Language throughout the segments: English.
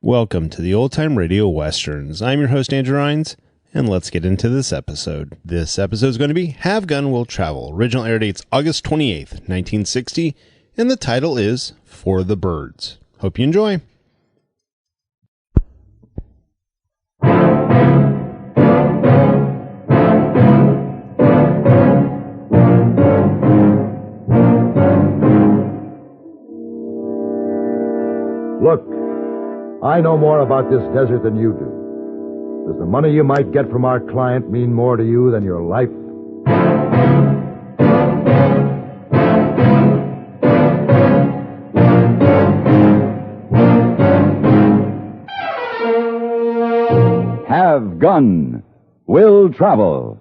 Welcome to the Old Time Radio Westerns. I'm your host, Andrew Rines, and let's get into this episode. This episode is going to be Have Gun Will Travel. Original air date's August 28th, 1960, and the title is For the Birds. Hope you enjoy. Look, I know more about this desert than you do. Does the money you might get from our client mean more to you than your life? Have Gun Will Travel.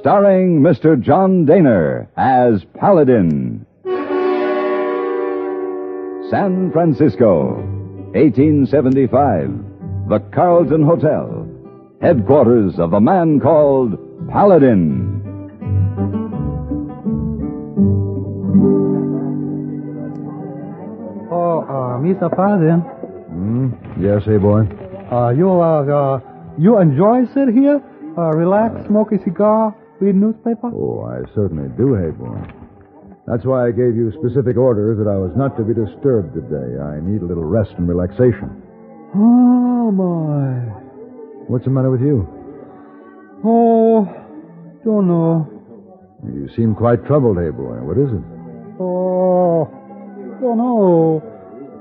Starring Mr. John Daner as Paladin. San Francisco, 1875. The Carlton Hotel, headquarters of the man called Paladin. Mr. Paladin. Yes, hey, boy. You enjoy sit here, relax, smoke a cigar, read newspaper? Oh, I certainly do, hey, boy. That's why I gave you specific orders that I was not to be disturbed today. I need a little rest and relaxation. Oh, my. What's the matter with you? Oh, don't know. You seem quite troubled, hey, boy. What is it? Oh, don't know.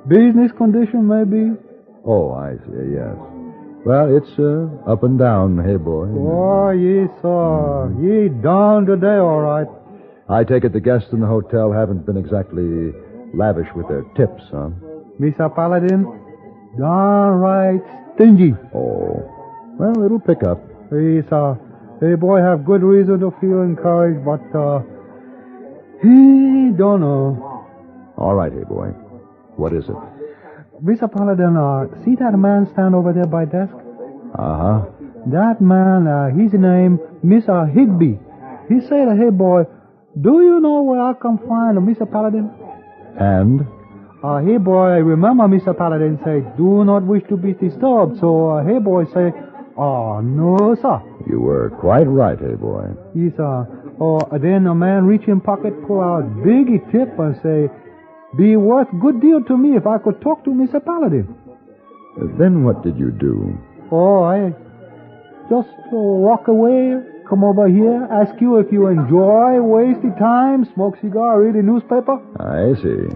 Business condition, maybe? Oh, I see, yes. Well, it's up and down, hey, boy. Oh, yes, sir. Ye down today, all right. I take it the guests in the hotel haven't been exactly lavish with their tips, huh? Mr. Paladin, downright stingy. Oh. Well, it'll pick up. Yes, hey, boy, have good reason to feel encouraged, but, he don't know. All right, hey, boy. What is it? Mr. Paladin, see that man stand over there by desk? Uh-huh. That man, his name, Mr. Higby. He said, hey, boy, do you know where I can find Mr. Paladin? And? Hey, boy, remember Mr. Paladin said, do not wish to be disturbed. So, hey, boy, say, oh, no, sir. You were quite right, hey, boy. Yes, sir. Then a man reach in pocket, pull out big tip and say, be worth good deal to me if I could talk to Mr. Paladin. Then what did you do? Oh, I just walk away, come over here, ask you if you enjoy wasting time, smoke cigar, read a newspaper. I see.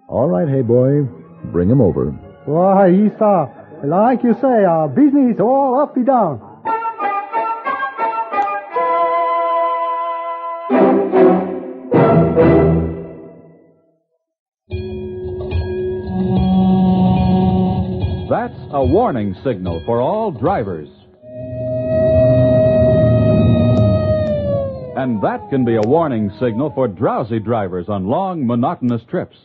All right, hey, boy. Bring him over. Why, yes, sir. Like you say, business all up and down. That's a warning signal for all drivers. And that can be a warning signal for drowsy drivers on long, monotonous trips.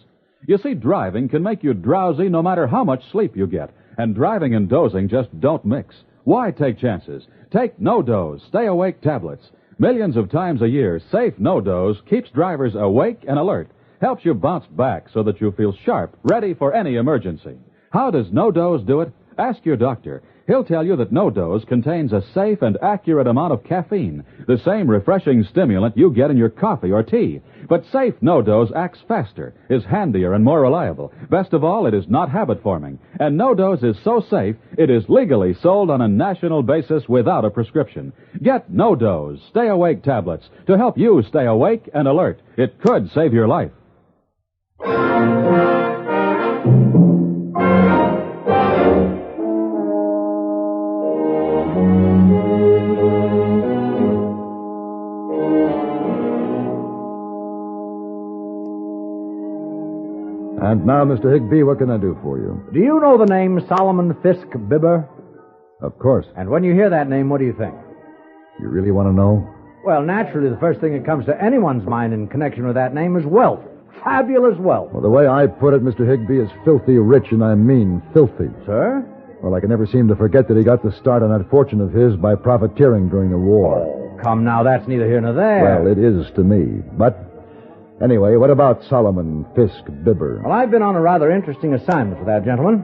You see, driving can make you drowsy no matter how much sleep you get, and driving and dozing just don't mix. Why take chances? Take no-doze, stay-awake tablets. Millions of times a year, safe no-doze keeps drivers awake and alert, helps you bounce back so that you feel sharp, ready for any emergency. How does no-doze do it? Ask your doctor. He'll tell you that no-doze contains a safe and accurate amount of caffeine, the same refreshing stimulant you get in your coffee or tea. But safe no-doze acts faster, is handier, and more reliable. Best of all, it is not habit-forming. And no-doze is so safe, it is legally sold on a national basis without a prescription. Get no-doze, stay-awake tablets to help you stay awake and alert. It could save your life. And now, Mr. Higby, what can I do for you? Do you know the name Solomon Fisk Bibber? Of course. And when you hear that name, what do you think? You really want to know? Well, naturally, the first thing that comes to anyone's mind in connection with that name is wealth. Fabulous wealth. Well, the way I put it, Mr. Higby, is filthy rich, and I mean filthy. Sir? Well, I can never seem to forget that he got the start on that fortune of his by profiteering during the war. Oh, come now, that's neither here nor there. Well, it is to me. But Anyway, what about Solomon Fisk Bibber? Well, I've been on a rather interesting assignment with that gentleman.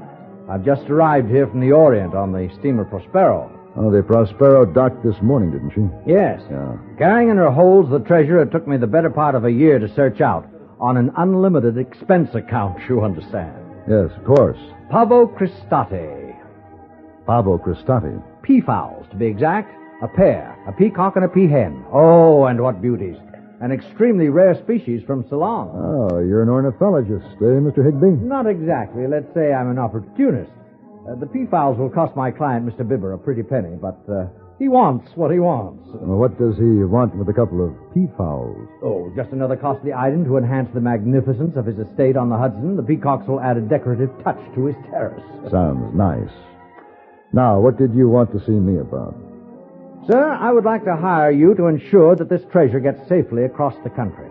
I've just arrived here from the Orient on the steamer Prospero. Oh, the Prospero docked this morning, didn't she? Yes. Yeah. Carrying in her holds the treasure it took me the better part of a year to search out on an unlimited expense account, you understand. Yes, of course. Pavo Cristate. Pavo Cristati. Peafowls, to be exact. A pair, a peacock and a peahen. Oh, and what beauties. An extremely rare species from Ceylon. Oh, you're an ornithologist, eh, Mr. Higby? Not exactly. Let's say I'm an opportunist. The peafowls will cost my client, Mr. Bibber, a pretty penny, but he wants what he wants. Well, what does he want with a couple of peafowls? Oh, just another costly item to enhance the magnificence of his estate on the Hudson. The peacocks will add a decorative touch to his terrace. Sounds nice. Now, what did you want to see me about? Sir, I would like to hire you to ensure that this treasure gets safely across the country.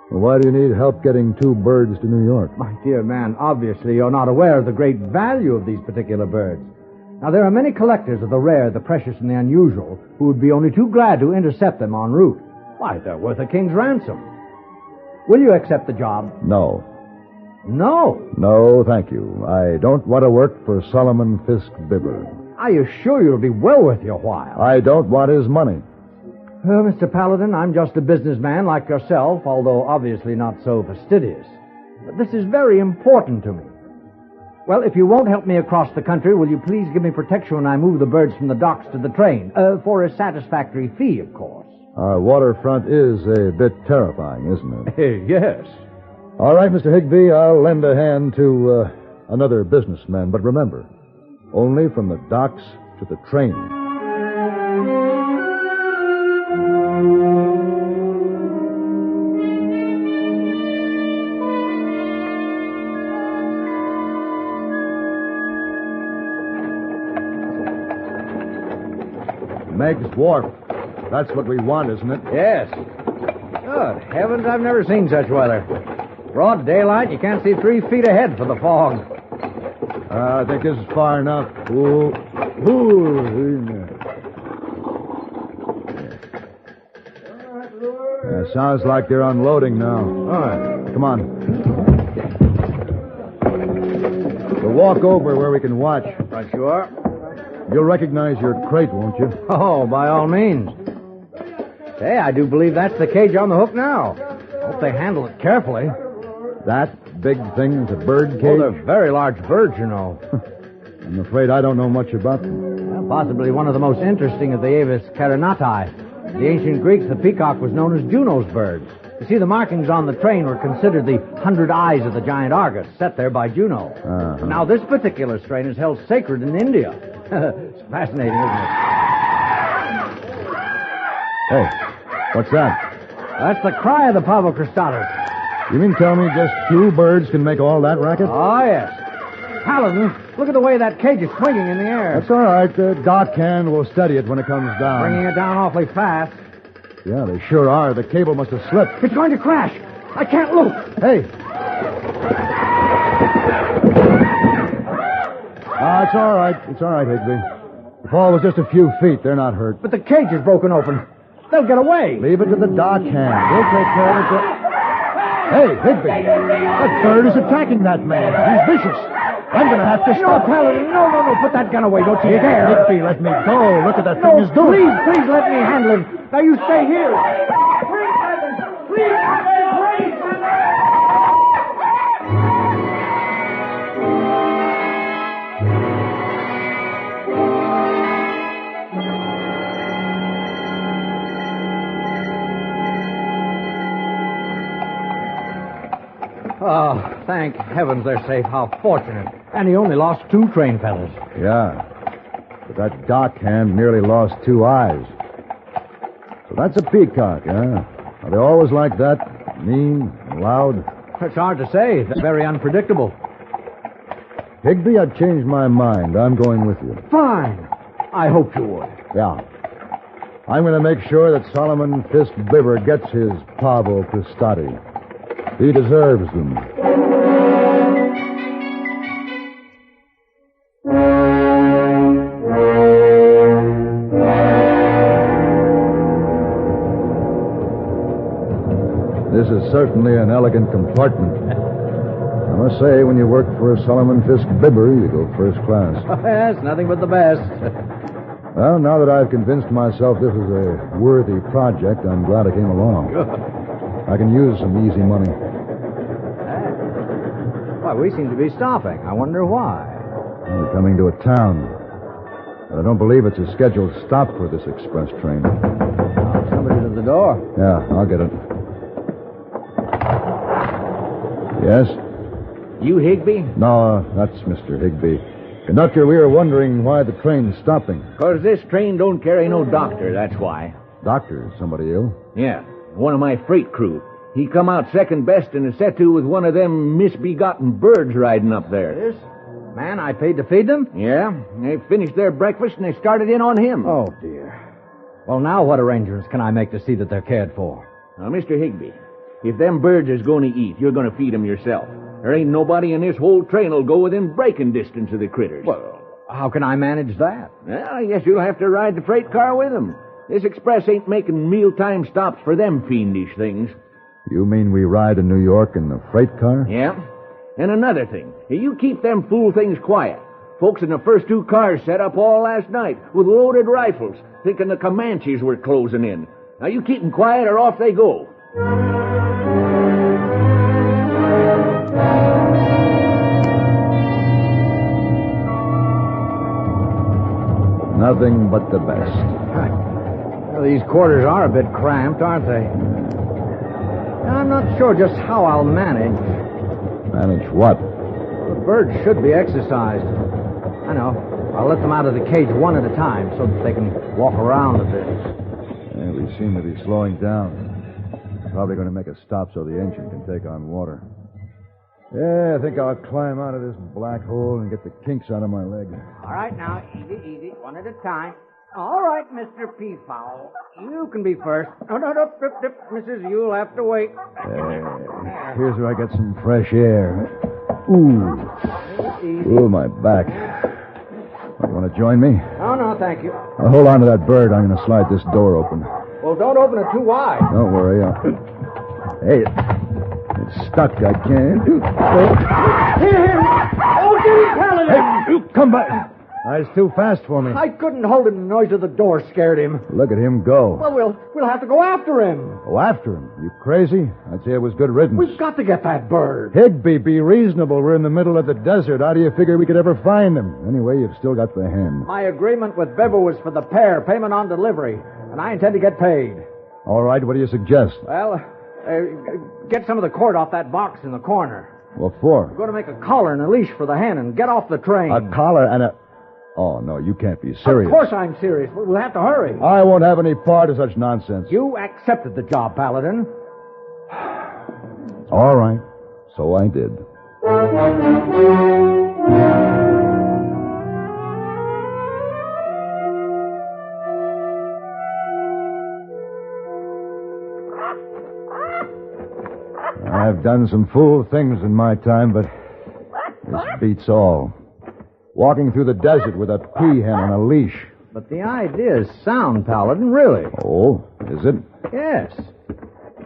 Well, why do you need help getting 2 birds to New York? My dear man, obviously you're not aware of the great value of these particular birds. Now, there are many collectors of the rare, the precious, and the unusual who would be only too glad to intercept them en route. Why, they're worth a king's ransom. Will you accept the job? No. No. No, thank you. I don't want to work for Solomon Fisk Bibber. I assure you it'll be well worth your while. I don't want his money. Well, Mr. Paladin, I'm just a businessman like yourself, although obviously not so fastidious. But this is very important to me. Well, if you won't help me across the country, will you please give me protection when I move the birds from the docks to the train? For a satisfactory fee, of course. Our waterfront is a bit terrifying, isn't it? Yes. All right, Mr. Higby, I'll lend a hand to another businessman. But remember, only from the docks to the train. Meg's Wharf. That's what we want, isn't it? Yes. Good heavens, I've never seen such weather. Broad daylight, you can't see 3 feet ahead for the fog. I think this is far enough. Ooh. Sounds like they're unloading now. All right, come on. We'll walk over where we can watch. Right you are. You'll recognize your crate, won't you? Oh, by all means. Hey, I do believe that's the cage on the hook now. Hope they handle it carefully. That big thing's a bird cage? Oh, they're very large birds, you know. I'm afraid I don't know much about them. Well, possibly one of the most interesting of the Avis carinati. The ancient Greeks, the peacock was known as Juno's bird. You see, the markings on the train were considered the 100 eyes of the giant Argus, set there by Juno. Uh-huh. Now, this particular strain is held sacred in India. It's fascinating, isn't it? Hey, what's that? That's the cry of the Pavo Cristatus. You mean tell me just 2 birds can make all that racket? Oh, yes. Paladin, look at the way that cage is swinging in the air. That's all right. The dock hand will steady it when it comes down. Bringing it down awfully fast. Yeah, they sure are. The cable must have slipped. It's going to crash. I can't look. Hey. It's all right. It's all right, Higby. The fall was just a few feet. They're not hurt. But the cage is broken open. They'll get away. Leave it to the dock hand. We'll take care of it. Hey, Higby. That bird is attacking that man. He's vicious. I'm going to have to stop. No, Paladin. No. Put that gun away. Don't you dare. Higby, let me go. Look at that thing is doing. Please let me handle him. Now, you stay here. Please, Oh, thank heavens they're safe. How fortunate. And he only lost 2 train feathers. Yeah. But that dock hand nearly lost 2 eyes. So that's a peacock, huh? Are they always like that? Mean, loud? It's hard to say. They're very unpredictable. Higby, I've changed my mind. I'm going with you. Fine. I hoped you would. Yeah. I'm going to make sure that Solomon Fisk Bibber gets his Pavo Cristati. He deserves them. This is certainly an elegant compartment. I must say, when you work for a Solomon Fisk bibber, you go first class. Yes, nothing but the best. Well, now that I've convinced myself this is a worthy project, I'm glad I came along. I can use some easy money. Why, we seem to be stopping. I wonder why. We're coming to a town. But I don't believe it's a scheduled stop for this express train. Oh, somebody's at the door. Yeah, I'll get it. Yes? You Higby? No, that's Mr. Higby. Conductor, we were wondering why the train's stopping. 'Cause this train don't carry no doctor, that's why. Doctor, is somebody ill? Yeah, one of my freight crew. He come out second best in a set-to with one of them misbegotten birds riding up there. This man I paid to feed them? Yeah, they finished their breakfast and they started in on him. Oh, dear. Well, now what arrangements can I make to see that they're cared for? Now, Mr. Higby, if them birds is going to eat, you're going to feed them yourself. There ain't nobody in this whole train'll go within breaking distance of the critters. Well, how can I manage that? Well, I guess you'll have to ride the freight car with them. This express ain't making mealtime stops for them fiendish things. You mean we ride to New York in the freight car? Yeah. And another thing, you keep them fool things quiet. Folks in the first two cars set up all last night with loaded rifles, thinking the Comanches were closing in. Now you keep them quiet or off they go. Nothing but the best. Well, these quarters are a bit cramped, aren't they? I'm not sure just how I'll manage. Manage what? The birds should be exercised. I know. I'll let them out of the cage one at a time so that they can walk around a bit. Yeah, we seem to be slowing down. Probably going to make a stop so the engine can take on water. Yeah, I think I'll climb out of this black hole and get the kinks out of my leg. All right, now, easy, one at a time. All right, Mr. Peafowl. You can be first. No, Mrs. You'll have to wait. Here's where I get some fresh air. Ooh. Ooh, my back. You want to join me? No, thank you. Now, hold on to that bird. I'm going to slide this door open. Well, don't open it too wide. Don't worry. Hey, it's stuck. I can't. Oh, Jimmy Paladin! Hey, you come back. That's too fast for me. I couldn't hold him. The noise of the door scared him. Look at him go. Well, we'll have to go after him. Go after him? You crazy? I'd say it was good riddance. We've got to get that bird. Higby, be reasonable. We're in the middle of the desert. How do you figure we could ever find him? Anyway, you've still got the hen. My agreement with Bibber was for the pair, payment on delivery, and I intend to get paid. All right, what do you suggest? Well, get some of the cord off that box in the corner. What for? We're going to make a collar and a leash for the hen and get off the train. A collar and a... Oh, no, you can't be serious. Of course I'm serious. We'll have to hurry. I won't have any part of such nonsense. You accepted the job, Paladin. All right, so I did. I've done some fool things in my time, but this beats all. Walking through the desert with a peahen on a leash. But the idea is sound, Paladin, really. Oh, is it? Yes.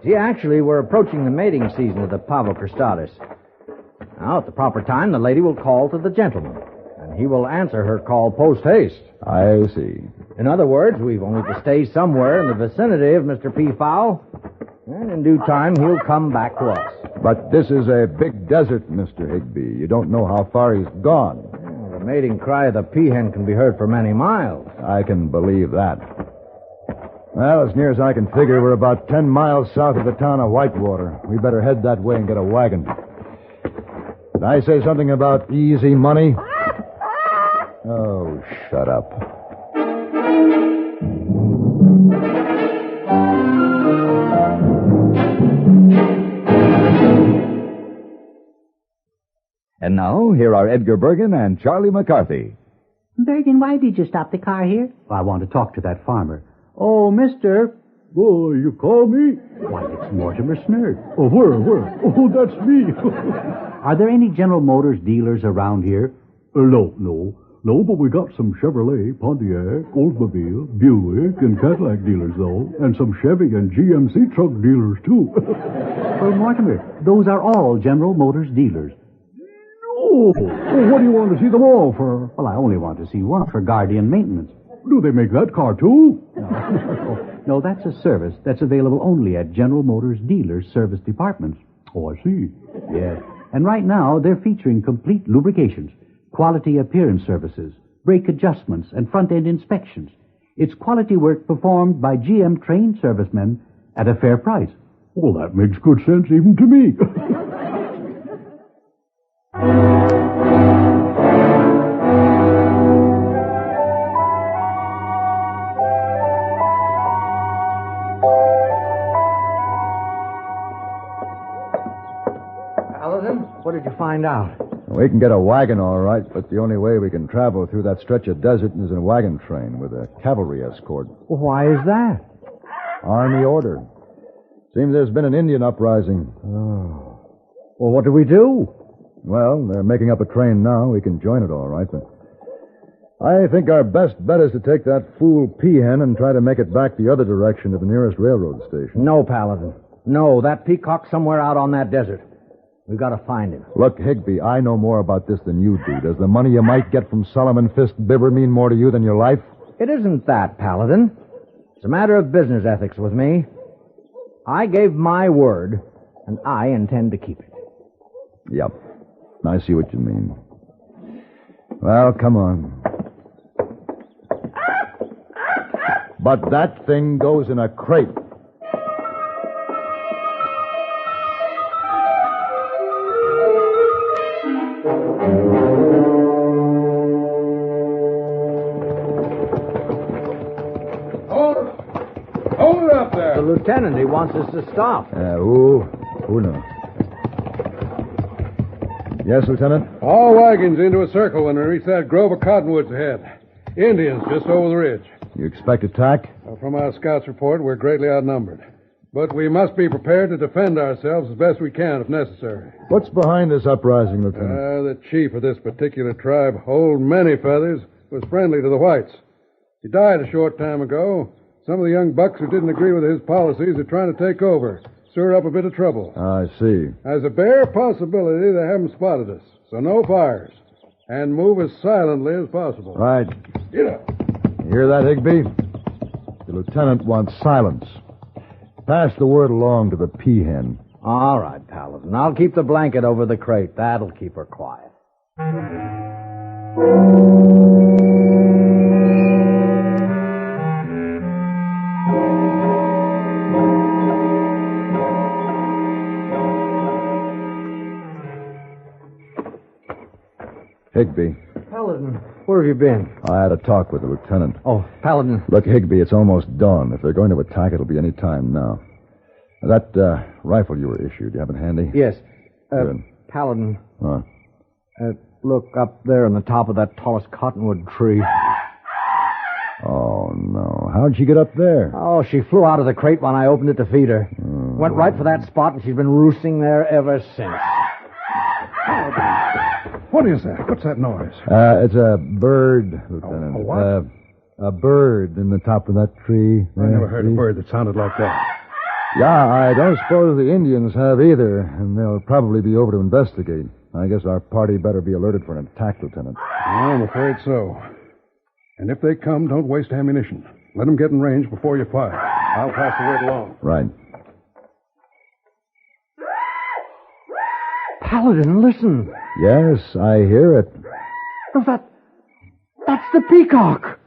See, actually, we're approaching the mating season of the pavo cristatus. Now, at the proper time, the lady will call to the gentleman, and he will answer her call post-haste. I see. In other words, we've only to stay somewhere in the vicinity of Mr. Peafowl, and in due time, he'll come back to us. But this is a big desert, Mr. Higby. You don't know how far he's gone. The mating cry of the peahen can be heard for many miles. I can believe that. Well, as near as I can figure, we're about 10 miles south of the town of Whitewater. We better head that way and get a wagon. Did I say something about easy money? Oh, shut up. And now, here are Edgar Bergen and Charlie McCarthy. Bergen, why did you stop the car here? I want to talk to that farmer. Oh, mister. Oh, you call me? Why, it's Mortimer Snerd. Oh, where? Oh, that's me. Are there any General Motors dealers around here? No. No, but we got some Chevrolet, Pontiac, Oldsmobile, Buick, and Cadillac dealers, though. And some Chevy and GMC truck dealers, too. Well, Mortimer, those are all General Motors dealers. Oh, what do you want to see them all for? Well, I only want to see one for Guardian maintenance. Do they make that car, too? No, that's a service that's available only at General Motors dealers' service departments. Oh, I see. Yes. And right now, they're featuring complete lubrications, quality appearance services, brake adjustments, and front-end inspections. It's quality work performed by GM-trained servicemen at a fair price. Well, that makes good sense even to me. Paladin, what did you find out? We can get a wagon, all right, but the only way we can travel through that stretch of desert is in a wagon train with a cavalry escort. Well, why is that? Army order. Seems there's been an Indian uprising. Oh. Well, what do we do? Well, they're making up a train now. We can join it all right, but I think our best bet is to take that fool peahen and try to make it back the other direction to the nearest railroad station. No, Paladin. No, that peacock's somewhere out on that desert. We've got to find him. Look, Higby, I know more about this than you do. Does the money you might get from Solomon Fist Bibber mean more to you than your life? It isn't that, Paladin. It's a matter of business ethics with me. I gave my word, and I intend to keep it. Yep. I see what you mean. Well, come on. But that thing goes in a crate. Hold it up there. The lieutenant, he wants us to stop. Who knows? Yes, Lieutenant? All wagons into a circle when we reach that grove of cottonwoods ahead. Indians just over the ridge. You expect attack? From our scouts' report, we're greatly outnumbered. But we must be prepared to defend ourselves as best we can if necessary. What's behind this uprising, Lieutenant? The chief of this particular tribe, Old Many Feathers, was friendly to the whites. He died a short time ago. Some of the young bucks who didn't agree with his policies are trying to take over, stir up a bit of trouble. I see. There's a bare possibility they haven't spotted us, so no fires. And move as silently as possible. Right. Get up. You hear that, Higby? The lieutenant wants silence. Pass the word along to the peahen. All right, Paladin. I'll keep the blanket over the crate. That'll keep her quiet. Higby. Paladin, where have you been? I had a talk with the lieutenant. Oh, Paladin. Look, Higby, it's almost dawn. If they're going to attack, it'll be any time now. That rifle you were issued, you have it handy? Yes. Good. Paladin. Huh? Look up there on the top of that tallest cottonwood tree. Oh, no. How'd she get up there? Oh, she flew out of the crate when I opened it to feed her. Went right for that spot, and she's been roosting there ever since. What is that? What's that noise? It's a bird, Lieutenant. A what? A bird in the top of that tree. I never heard a bird that sounded like that. Yeah, I don't suppose the Indians have either, and they'll probably be over to investigate. I guess our party better be alerted for an attack, Lieutenant. I'm afraid so. And if they come, don't waste ammunition. Let them get in range before you fire. I'll pass the word along. Right. Paladin, listen. Yes, I hear it. That's the peacock.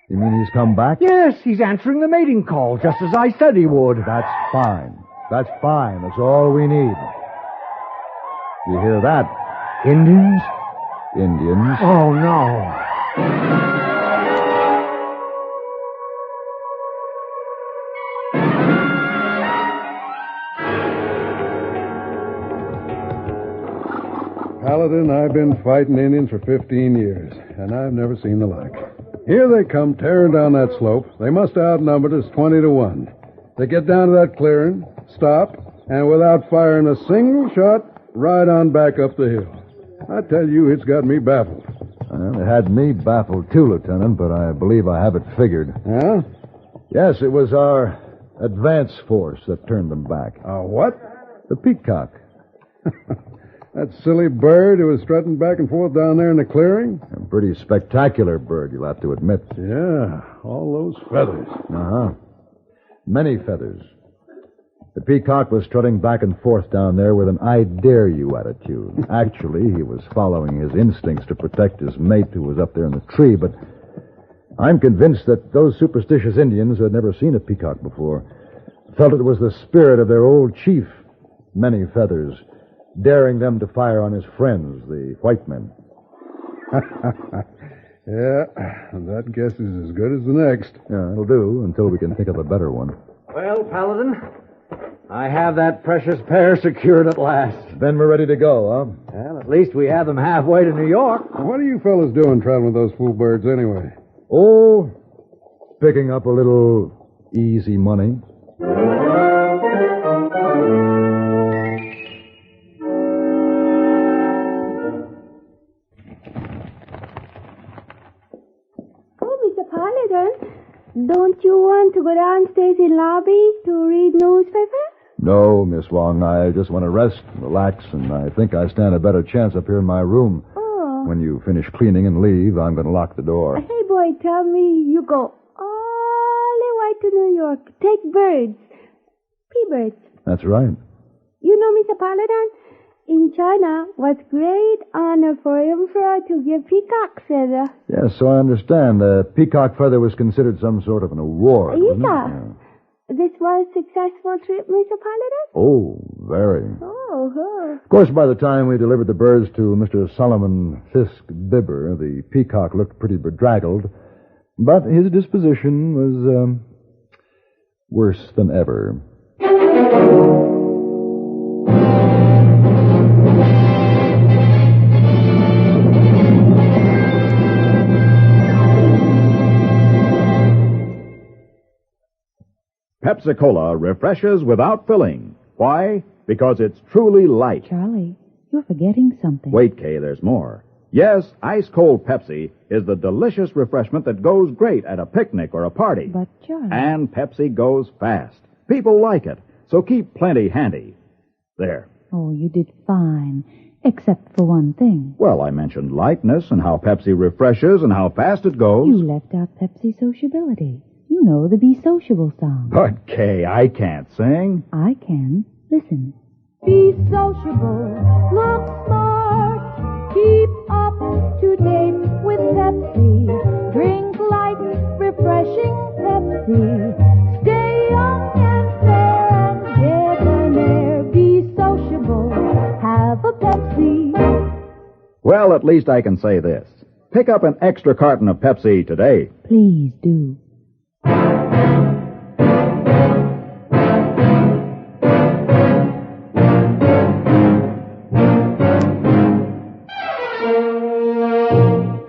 You mean he's come back? Yes, he's answering the mating call, just as I said he would. That's fine. That's fine. That's all we need. You hear that? Indians? Indians. Oh, no. Paladin, I've been fighting Indians for 15 years, and I've never seen the like. Here they come tearing down that slope. They must have outnumbered us 20 to 1. They get down to that clearing, stop, and without firing a single shot, ride on back up the hill. I tell you, it's got me baffled. Well, it had me baffled too, Lieutenant, but I believe I have it figured. Huh? Yes, it was our advance force that turned them back. What? The peacock. That silly bird who was strutting back and forth down there in the clearing? A pretty spectacular bird, you'll have to admit. Yeah, all those feathers. Uh-huh. Many feathers. The peacock was strutting back and forth down there with an I dare you attitude. Actually, he was following his instincts to protect his mate who was up there in the tree, but I'm convinced that those superstitious Indians who had never seen a peacock before felt it was the spirit of their old chief, Many Feathers, daring them to fire on his friends, the white men. Yeah, that guess is as good as the next. Yeah, it'll do until we can think of a better one. Well, Paladin, I have that precious pair secured at last. Then we're ready to go, huh? Well, at least we have them halfway to New York. What are you fellas doing traveling with those fool birds anyway? Oh, picking up a little easy money. Don't you want to go downstairs in lobby to read newspaper? No, Miss Wong. I just want to rest and relax, and I think I stand a better chance up here in my room. Oh. When you finish cleaning and leave, I'm going to lock the door. Hey, boy, tell me you go all the way to New York. Take birds. P-birds. That's right. You know, Mr. Paladin, in China, was great honor for emperor to give peacock feather. Yes, so I understand. The peacock feather was considered some sort of an award, wasn't it? Yeah. This was a successful trip, Mr. Paladin? Oh, very. Oh. Of course, by the time we delivered the birds to Mr. Solomon Fisk Bibber, the peacock looked pretty bedraggled, but his disposition was, worse than ever. Pepsi-Cola refreshes without filling. Why? Because it's truly light. Charlie, you're forgetting something. Wait, Kay, there's more. Yes, ice-cold Pepsi is the delicious refreshment that goes great at a picnic or a party. But, Charlie... And Pepsi goes fast. People like it, so keep plenty handy. There. Oh, you did fine, except for one thing. Well, I mentioned lightness and how Pepsi refreshes and how fast it goes. You left out Pepsi sociability. You know the Be Sociable song. But, Kay, I can't sing. I can. Listen. Be sociable, look smart, keep up to date with Pepsi. Drink light, refreshing Pepsi. Stay young and fair and debonair. Be sociable, have a Pepsi. Well, at least I can say this. Pick up an extra carton of Pepsi today. Please do.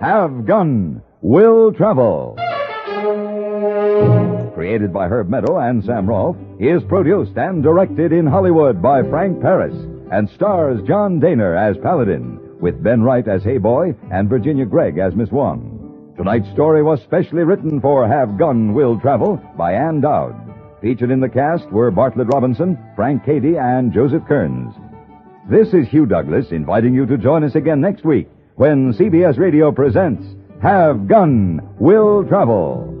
Have Gun Will Travel. Created by Herb Meadow and Sam Rolfe, is produced and directed in Hollywood by Frank Paris and stars John Daner as Paladin, with Ben Wright as Hayboy and Virginia Gregg as Miss Wong. Tonight's story was specially written for Have Gun Will Travel by Ann Dowd. Featured in the cast were Bartlett Robinson, Frank Cady, and Joseph Kearns. This is Hugh Douglas inviting you to join us again next week when CBS Radio presents Have Gun Will Travel.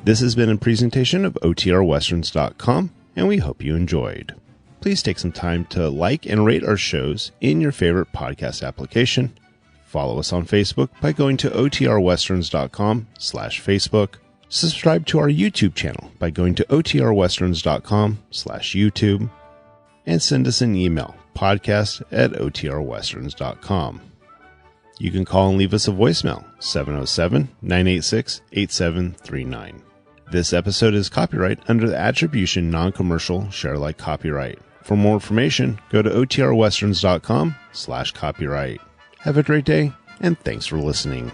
This has been a presentation of OTRWesterns.com, and we hope you enjoyed. Please take some time to like and rate our shows in your favorite podcast application. Follow us on Facebook by going to OTRWesterns.com/Facebook. Subscribe to our YouTube channel by going to OTRWesterns.com/YouTube. And send us an email, podcast@OTRWesterns.com. You can call and leave us a voicemail, 707-986-8739. This episode is copyright under the Attribution Non-Commercial Share-alike copyright. For more information, go to OTRWesterns.com/copyright. Have a great day, and thanks for listening.